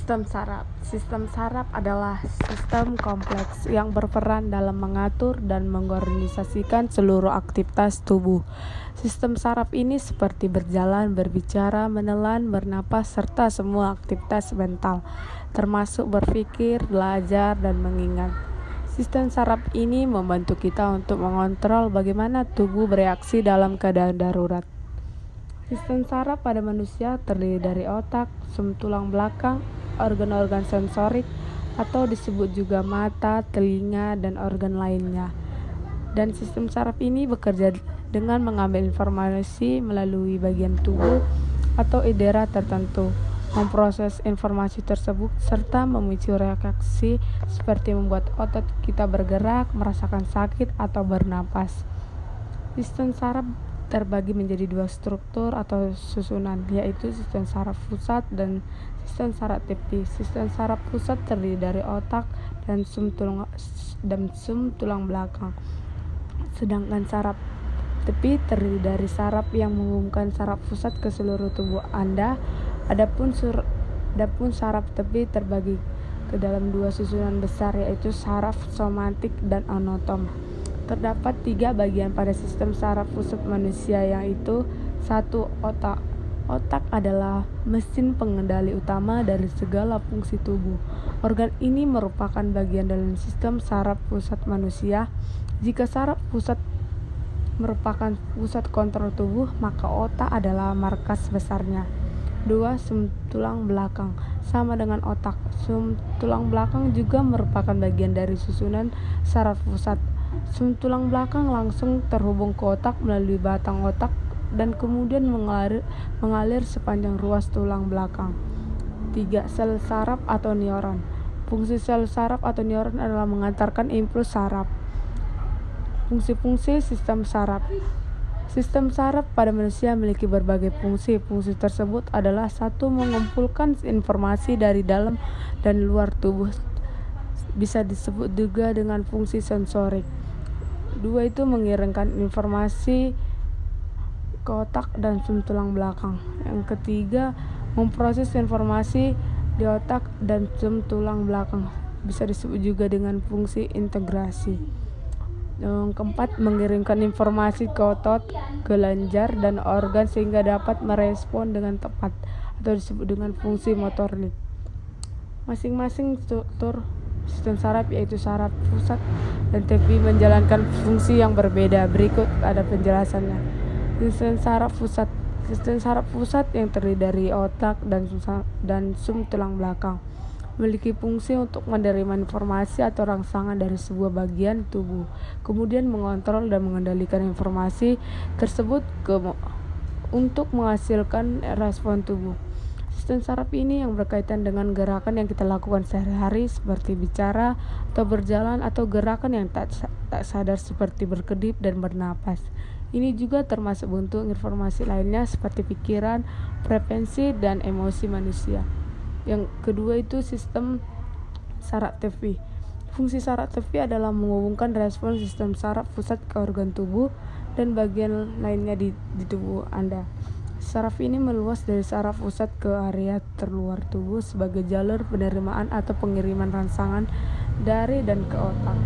Sistem saraf. Sistem saraf adalah sistem kompleks yang berperan dalam mengatur dan mengorganisasikan seluruh aktivitas tubuh. Sistem saraf ini seperti berjalan, berbicara, menelan, bernapas, serta semua aktivitas mental, termasuk berpikir, belajar, dan mengingat. Sistem saraf ini membantu kita untuk mengontrol bagaimana tubuh bereaksi dalam keadaan darurat. Sistem saraf pada manusia terdiri dari otak, sum tulang belakang, organ-organ sensorik, atau disebut juga mata, telinga, dan organ lainnya. Dan sistem saraf ini bekerja dengan mengambil informasi melalui bagian tubuh atau indera tertentu, memproses informasi tersebut, serta memicu reaksi seperti membuat otot kita bergerak, merasakan sakit, atau bernapas. Sistem saraf terbagi menjadi dua struktur atau susunan, yaitu sistem saraf pusat dan sistem saraf tepi. Sistem saraf pusat terdiri dari otak dan sum tulang belakang, sedangkan saraf tepi terdiri dari saraf yang menghubungkan saraf pusat ke seluruh tubuh Anda. Adapun saraf tepi terbagi ke dalam dua susunan besar, yaitu saraf somatik dan otonom. Terdapat 3 bagian pada sistem saraf pusat manusia, yaitu 1. Otak. Otak adalah mesin pengendali utama dari segala fungsi tubuh. Organ ini merupakan bagian dalam sistem saraf pusat manusia. Jika saraf pusat merupakan pusat kontrol tubuh, maka otak adalah markas besarnya. 2. Sum tulang belakang. Sama dengan otak, sum tulang belakang juga merupakan bagian dari susunan saraf pusat. Sum tulang belakang langsung terhubung ke otak melalui batang otak dan kemudian mengalir sepanjang ruas tulang belakang. 3. Sel saraf atau neuron. Fungsi sel saraf atau neuron adalah mengantarkan impuls saraf. Fungsi-fungsi sistem saraf. Sistem saraf pada manusia memiliki berbagai fungsi. Fungsi tersebut adalah 1. Mengumpulkan informasi dari dalam dan luar tubuh, bisa disebut juga dengan fungsi sensorik. 2. Itu mengirimkan informasi ke otak dan sum tulang belakang. Yang ketiga, memproses informasi di otak dan sum tulang belakang, bisa disebut juga dengan fungsi integrasi. Yang keempat, mengirimkan informasi ke otot, kelenjar, dan organ sehingga dapat merespon dengan tepat, atau disebut dengan fungsi motorik. Masing-masing struktur sistem saraf, yaitu saraf pusat dan tepi, menjalankan fungsi yang berbeda. Berikut ada penjelasannya. Sistem saraf pusat. Sistem saraf pusat yang terdiri dari otak dan sum tulang belakang memiliki fungsi untuk menerima informasi atau rangsangan dari sebuah bagian tubuh, kemudian mengontrol dan mengendalikan informasi tersebut untuk menghasilkan respon tubuh. Sistem saraf ini yang berkaitan dengan gerakan yang kita lakukan sehari-hari seperti bicara atau berjalan, atau gerakan yang tak sadar seperti berkedip dan bernapas. Ini juga termasuk bentuk informasi lainnya seperti pikiran, preferensi, dan emosi manusia. Yang kedua itu sistem saraf tepi. Fungsi saraf tepi adalah menghubungkan respon sistem saraf pusat ke organ tubuh dan bagian lainnya di tubuh Anda. Saraf ini meluas dari saraf pusat ke area terluar tubuh sebagai jalur penerimaan atau pengiriman rangsangan dari dan ke otak.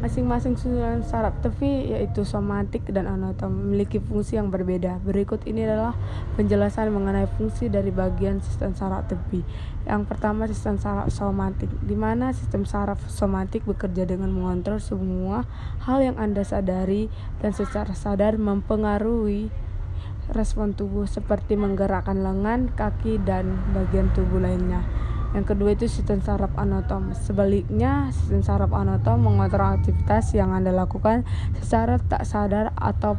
Masing-masing susunan saraf tepi, yaitu somatik dan otonom, memiliki fungsi yang berbeda. Berikut ini adalah penjelasan mengenai fungsi dari bagian sistem saraf tepi. Yang pertama, sistem saraf somatik, di mana sistem saraf somatik bekerja dengan mengontrol semua hal yang Anda sadari dan secara sadar mempengaruhi respon tubuh, seperti menggerakkan lengan, kaki, dan bagian tubuh lainnya. Yang kedua itu sistem saraf otonom. Sebaliknya, sistem saraf otonom mengontrol aktivitas yang Anda lakukan secara tak sadar atau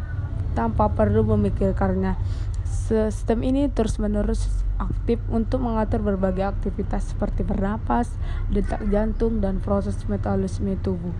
tanpa perlu memikirkannya. Sistem ini terus-menerus aktif untuk mengatur berbagai aktivitas seperti bernapas, detak jantung, dan proses metabolisme tubuh.